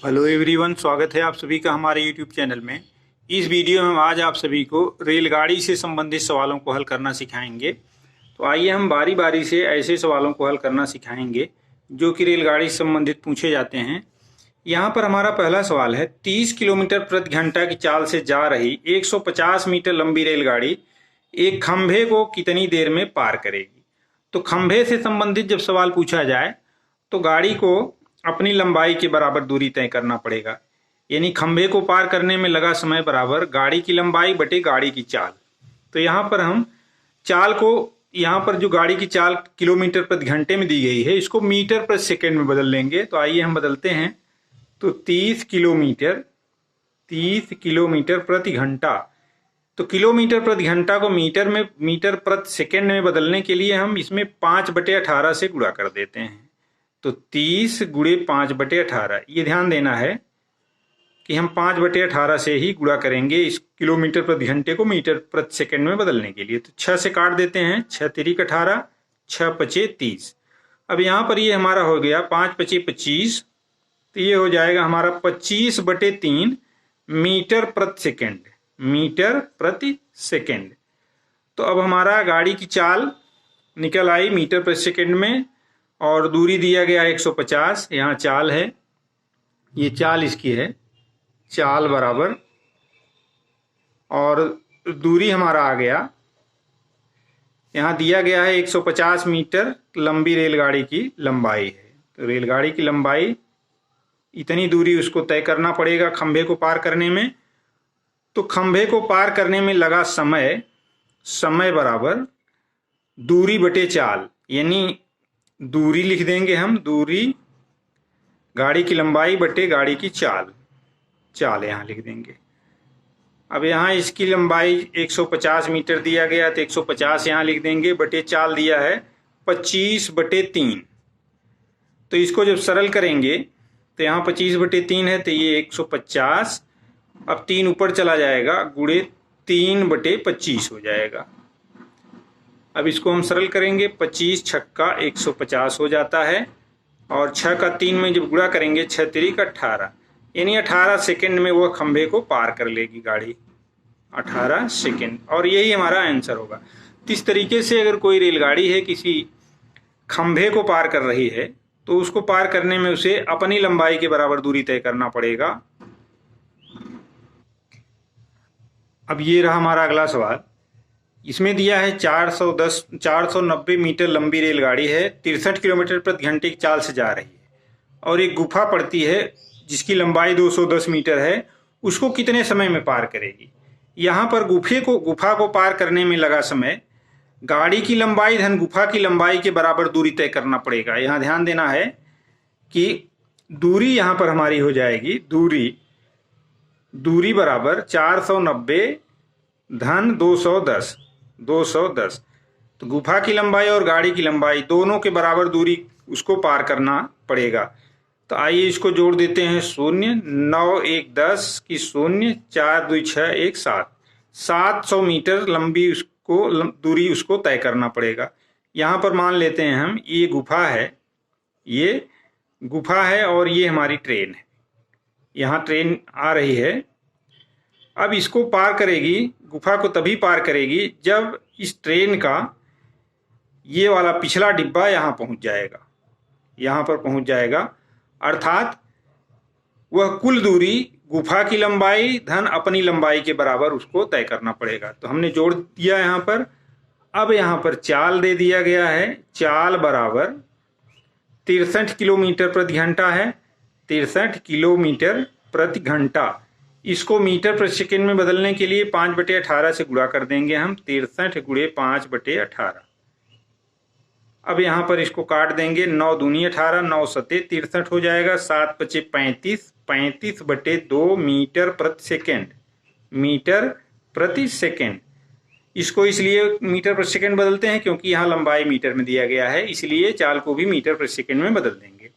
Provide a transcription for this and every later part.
Hello everyone, स्वागत है आप सभी का हमारे यूट्यूब चैनल में। इस वीडियो में हम आज आप सभी को रेलगाड़ी से संबंधित सवालों को हल करना सिखाएंगे। तो आइए हम बारी बारी से ऐसे सवालों को हल करना सिखाएंगे जो कि रेलगाड़ी से संबंधित पूछे जाते हैं। यहाँ पर हमारा पहला सवाल है, 30 किलोमीटर प्रति घंटा की चाल से जा रही 150 मीटर लंबी रेलगाड़ी एक खंभे को कितनी देर में पार करेगी। तो खंभे से संबंधित जब सवाल पूछा जाए तो गाड़ी को अपनी लंबाई के बराबर दूरी तय करना पड़ेगा, यानी खंभे को पार करने में लगा समय बराबर गाड़ी की लंबाई बटे गाड़ी की चाल। तो यहाँ पर हम चाल को, यहाँ पर जो गाड़ी की चाल किलोमीटर प्रति घंटे में दी गई है, इसको मीटर प्रति सेकंड में बदल लेंगे। तो आइए हम बदलते हैं। तो 30 किलोमीटर प्रति घंटा, तो किलोमीटर प्रति घंटा को मीटर प्रति सेकंड में बदलने के लिए हम इसमें 5/18 से गुणा कर देते हैं। तो 30 गुणे 5/18, ये ध्यान देना है कि हम 5/18 से ही गुणा करेंगे इस किलोमीटर प्रति घंटे को मीटर प्रति सेकंड में बदलने के लिए। तो 6 से काट देते हैं, 6 तिरिक 18, 6 पचे 30। अब यहाँ पर ये हमारा हो गया 5 पचे 25, तो ये हो जाएगा हमारा 25/3 मीटर प्रति सेकंड। तो अब हमारा गाड़ी की चाल निकल आई मीटर प्रति सेकंड में, और दूरी दिया गया 150। यहाँ चाल है, ये चाल इसकी है, चाल बराबर, और दूरी हमारा आ गया, यहाँ दिया गया है 150 मीटर लंबी रेलगाड़ी की लंबाई है। तो रेलगाड़ी की लंबाई इतनी दूरी उसको तय करना पड़ेगा खंभे को पार करने में। तो खंभे को पार करने में लगा समय बराबर दूरी बटे चाल, यानी दूरी लिख देंगे हम, दूरी गाड़ी की लंबाई बटे गाड़ी की चाल यहाँ लिख देंगे। अब यहाँ इसकी लंबाई 150 मीटर दिया गया, तो 150 यहाँ लिख देंगे, बटे चाल दिया है 25/3। तो इसको जब सरल करेंगे तो यहाँ 25/3 है, तो ये 150, अब 3 ऊपर चला जाएगा, गुणे 3/25 हो जाएगा। अब इसको हम सरल करेंगे, 25 छक्का 150 हो जाता है, और 6 का 3 में जब गुणा करेंगे 6 तिरिक 18, यानी 18 सेकंड में वह खंभे को पार कर लेगी गाड़ी, 18 सेकंड। और यही हमारा आंसर होगा। तो इस तरीके से अगर कोई रेलगाड़ी है किसी खंभे को पार कर रही है तो उसको पार करने में उसे अपनी लंबाई के बराबर दूरी तय करना पड़ेगा। अब ये रहा हमारा अगला सवाल। इसमें दिया है 490 मीटर लंबी रेलगाड़ी है, 63 किलोमीटर प्रति घंटे की चाल से जा रही है, और एक गुफा पड़ती है जिसकी लंबाई 210 मीटर है, उसको कितने समय में पार करेगी। यहाँ पर गुफा को पार करने में लगा समय गाड़ी की लंबाई धन गुफा की लंबाई के बराबर दूरी तय करना पड़ेगा। यहाँ ध्यान देना है कि दूरी यहाँ पर हमारी हो जाएगी, दूरी बराबर 490 धन 210। तो गुफा की लंबाई और गाड़ी की लंबाई दोनों के बराबर दूरी उसको पार करना पड़ेगा। तो आइए इसको जोड़ देते हैं, 0 9 1 10 की 0 4 2 6 1 7, 700 मीटर लंबी उसको दूरी उसको तय करना पड़ेगा। यहाँ पर मान लेते हैं हम, ये गुफा है और ये हमारी ट्रेन है, यहाँ ट्रेन आ रही है। अब इसको पार करेगी, गुफा को तभी पार करेगी जब इस ट्रेन का ये वाला पिछला डिब्बा यहाँ पर पहुंच जाएगा, अर्थात वह कुल दूरी गुफा की लंबाई धन अपनी लंबाई के बराबर उसको तय करना पड़ेगा। तो हमने जोड़ दिया यहाँ पर। अब यहाँ पर चाल दे दिया गया है, चाल बराबर 63 किलोमीटर प्रति घंटा है, 63 किलोमीटर प्रति घंटा। इसको मीटर प्रति सेकंड में बदलने के लिए 5/18 से गुणा कर देंगे हम, 63 गुणे 5/18। अब यहाँ पर इसको काट देंगे, 9 दूनी 18, 9 सते 63 हो जाएगा, 7 पचे 35, 35/2 मीटर प्रति सेकंड। इसको इसलिए मीटर प्रति सेकंड बदलते हैं क्योंकि यहाँ लंबाई मीटर में दिया गया है, इसलिए चाल को भी मीटर प्रति सेकंड में बदल देंगे।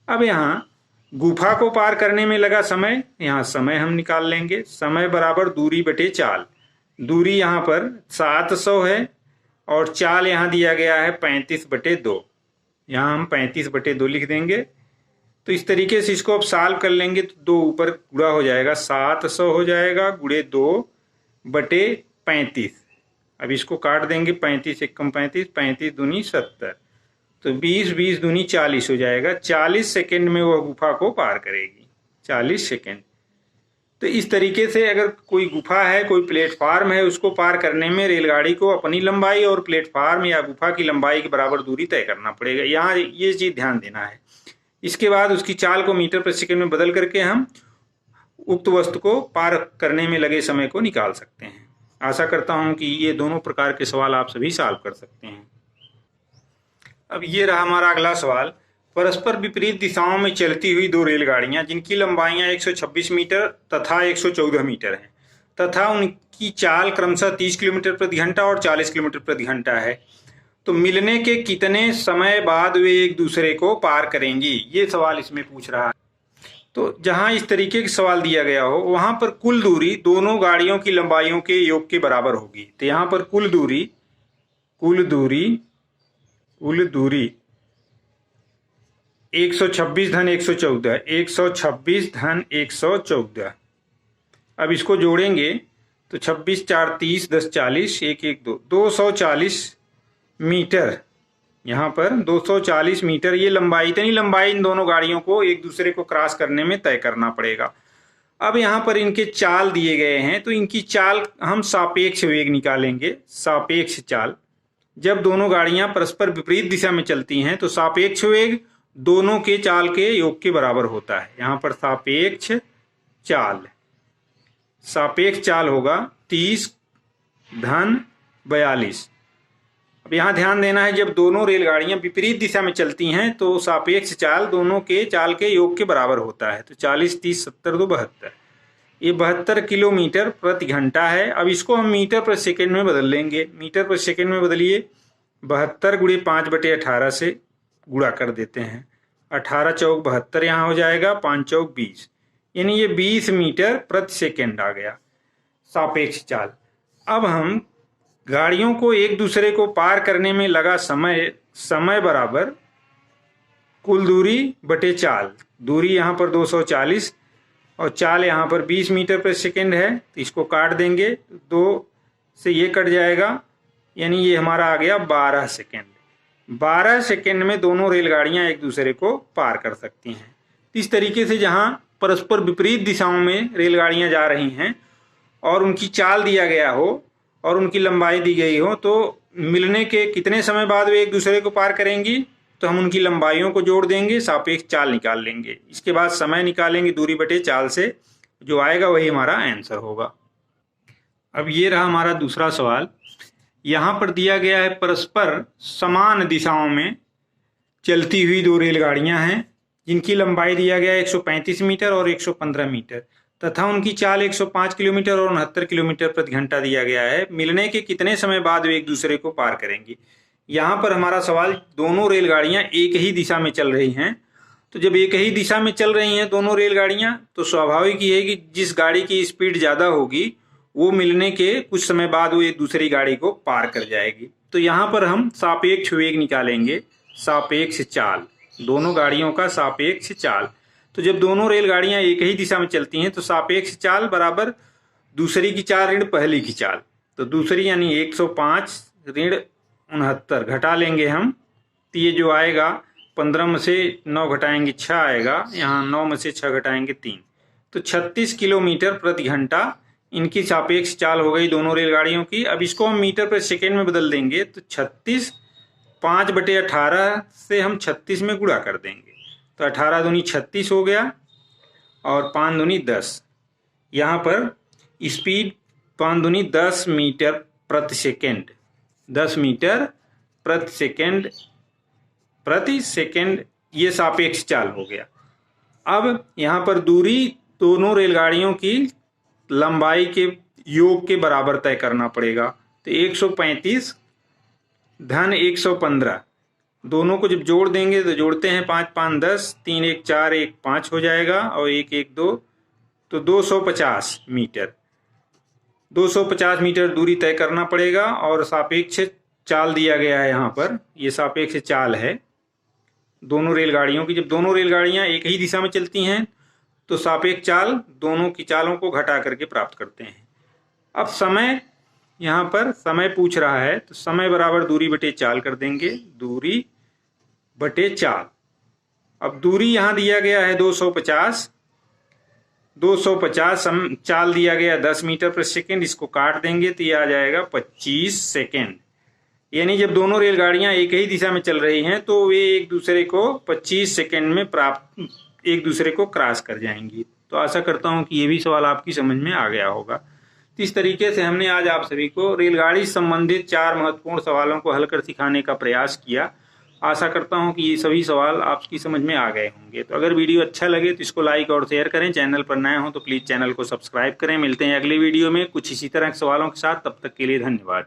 अब यहाँ गुफा को पार करने में लगा समय, यहाँ समय हम निकाल लेंगे, समय बराबर दूरी बटे चाल। दूरी यहाँ पर 700 है और चाल यहाँ दिया गया है 35/2, यहाँ हम 35/2 लिख देंगे। तो इस तरीके से इसको अब सॉल्व कर लेंगे तो 2 ऊपर गुणा हो जाएगा, 700 हो जाएगा गुणे 2/35। अब इसको काट देंगे, 35 एकम 35, 35 दूनी 70, तो 20, 20 दूनी 40 हो जाएगा। 40 सेकेंड में वह गुफा को पार करेगी, 40 सेकेंड। तो इस तरीके से अगर कोई गुफा है, कोई प्लेटफार्म है, उसको पार करने में रेलगाड़ी को अपनी लंबाई और प्लेटफार्म या गुफा की लंबाई के बराबर दूरी तय करना पड़ेगा। यहाँ ये चीज ध्यान देना है। इसके बाद उसकी चाल को मीटर प्रति सेकंड में बदल करके हम उक्त वस्तु को पार करने में लगे समय को निकाल सकते हैं। आशा करता हूं कि ये दोनों प्रकार के सवाल आप सभी सॉल्व कर सकते हैं। अब ये रहा हमारा अगला सवाल। परस्पर विपरीत दिशाओं में चलती हुई 2 रेलगाड़ियां जिनकी लंबाइयां 126 मीटर तथा 114 मीटर हैं तथा उनकी चाल क्रमशः 30 किलोमीटर प्रति घंटा और 40 किलोमीटर प्रति घंटा है, तो मिलने के कितने समय बाद वे एक दूसरे को पार करेंगी, ये सवाल इसमें पूछ रहा है। तो जहां इस तरीके का सवाल दिया गया हो वहां पर कुल दूरी दोनों गाड़ियों की लंबाइयों के योग के बराबर होगी। तो यहां पर कुल दूरी 126 धन 114, 126 धन 114। अब इसको जोड़ेंगे तो 26 4 30 10 40 1 1 2 240 मीटर। यहाँ पर 240 मीटर ये लंबाई, इतनी लंबाई इन दोनों गाड़ियों को एक दूसरे को क्रॉस करने में तय करना पड़ेगा। अब यहाँ पर इनके चाल दिए गए हैं, तो इनकी चाल हम सापेक्ष वेग निकालेंगे। सापेक्ष चाल, जब दोनों गाड़ियां परस्पर विपरीत दिशा में चलती हैं तो सापेक्ष वेग दोनों के चाल के योग के बराबर होता है। यहाँ पर सापेक्ष चाल होगा 30 धन 42। अब यहाँ ध्यान देना है, जब दोनों रेलगाड़ियां विपरीत दिशा में चलती हैं तो सापेक्ष चाल दोनों के चाल के योग के बराबर होता है। तो 40 30 70 2 72, ये 72 किलोमीटर प्रति घंटा है। अब इसको हम मीटर प्रति सेकंड में बदल लेंगे। मीटर प्रति सेकंड में बदलिए, 72 गुणे 5/18 से गुणा कर देते हैं। 18 चौक 72 यहाँ हो जाएगा, 5 चौक 20, यानी ये 20 मीटर प्रति सेकंड आ गया सापेक्ष चाल। अब हम गाड़ियों को एक दूसरे को पार करने में लगा समय बराबर कुल दूरी बटे चाल। दूरी यहाँ पर 240 और चाल यहाँ पर 20 मीटर प्रति सेकंड है, तो इसको काट देंगे, 2 से ये कट जाएगा, यानी ये हमारा आ गया 12 सेकंड। 12 सेकंड में दोनों रेलगाड़ियां एक दूसरे को पार कर सकती हैं। इस तरीके से जहां परस्पर विपरीत दिशाओं में रेलगाड़ियां जा रही हैं और उनकी चाल दिया गया हो और उनकी लंबाई दी गई हो, तो मिलने के कितने समय बाद वे एक दूसरे को पार करेंगी, तो हम उनकी लंबाइयों को जोड़ देंगे, सापेक्ष चाल निकाल लेंगे। इसके बाद समय निकालेंगे दूरी बटे चाल से, जो आएगा वही हमारा आंसर होगा। अब ये रहा हमारा दूसरा सवाल। यहाँ पर दिया गया है परस्पर समान दिशाओं में चलती हुई 2 रेलगाड़ियां हैं जिनकी लंबाई दिया गया है 135 मीटर और 115 मीटर तथा उनकी चाल 105 किलोमीटर और 69 किलोमीटर प्रति घंटा दिया गया है। मिलने के कितने समय बाद वे एक दूसरे को पार करेंगी। यहाँ पर हमारा सवाल, दोनों रेलगाड़ियां एक ही दिशा में चल रही हैं, तो जब एक ही दिशा में चल रही हैं दोनों रेलगाड़ियां, तो स्वाभाविक ही है कि जिस गाड़ी की स्पीड ज़्यादा होगी वो मिलने के कुछ समय बाद वो एक दूसरी गाड़ी को पार कर जाएगी। तो यहाँ पर हम सापेक्ष वेग निकालेंगे, सापेक्ष चाल, दोनों गाड़ियों का सापेक्ष चाल। तो जब दोनों रेलगाड़ियां एक ही दिशा में चलती हैं तो सापेक्ष चाल बराबर दूसरी की चाल ऋण पहली की चाल। तो दूसरी यानी 105 ऋण 69 घटा लेंगे हम, तो ये जो आएगा 15 में से 9 घटाएंगे 6 आएगा, यहाँ 9 में से 6 घटाएंगे 3, तो 36 किलोमीटर प्रति घंटा इनकी सापेक्ष चाल हो गई दोनों रेलगाड़ियों की। अब इसको हम मीटर प्रति सेकेंड में बदल देंगे, तो 36 5/18 से हम 36 में गुणा कर देंगे, तो 18 दूनी 36 हो गया और 5 दूनी 10। यहाँ पर स्पीड 5 दूनी 10 मीटर प्रति सेकेंड, 10 मीटर प्रति सेकेंड ये सापेक्ष चाल हो गया। अब यहाँ पर दूरी दोनों रेलगाड़ियों की लंबाई के योग के बराबर तय करना पड़ेगा। तो 135 धन 115, दोनों को जब जोड़ देंगे तो जोड़ते हैं 5 5 10, 3 1 4 1 5 हो जाएगा और 1 1 2, तो 250 मीटर, 250 मीटर दूरी तय करना पड़ेगा। और सापेक्ष चाल दिया गया है, यहाँ पर ये सापेक्ष चाल है, दोनों रेलगाड़ियों की। जब दोनों रेलगाड़ियां एक ही दिशा में चलती हैं तो सापेक्ष चाल दोनों की चालों को घटा करके प्राप्त करते हैं। अब समय, यहाँ पर समय पूछ रहा है तो समय बराबर दूरी बटे चाल कर देंगे, दूरी बटे चाल। अब दूरी यहाँ दिया गया है 250, 250 चाल दिया गया 10 मीटर प्रति सेकेंड, इसको काट देंगे तो ये आ जाएगा 25 सेकेंड। यानी जब दोनों रेलगाड़ियां एक ही दिशा में चल रही हैं तो वे एक दूसरे को 25 सेकेंड में प्राप्त एक दूसरे को क्रॉस कर जाएंगी। तो आशा करता हूं कि ये भी सवाल आपकी समझ में आ गया होगा। तो इस तरीके से हमने आज आप सभी को रेलगाड़ी संबंधित 4 महत्वपूर्ण सवालों को हल कर सिखाने का प्रयास किया। आशा करता हूं कि ये सभी सवाल आपकी समझ में आ गए होंगे। तो अगर वीडियो अच्छा लगे तो इसको लाइक और शेयर करें। चैनल पर नए हो तो प्लीज़ चैनल को सब्सक्राइब करें। मिलते हैं अगली वीडियो में कुछ इसी तरह के सवालों के साथ। तब तक के लिए धन्यवाद।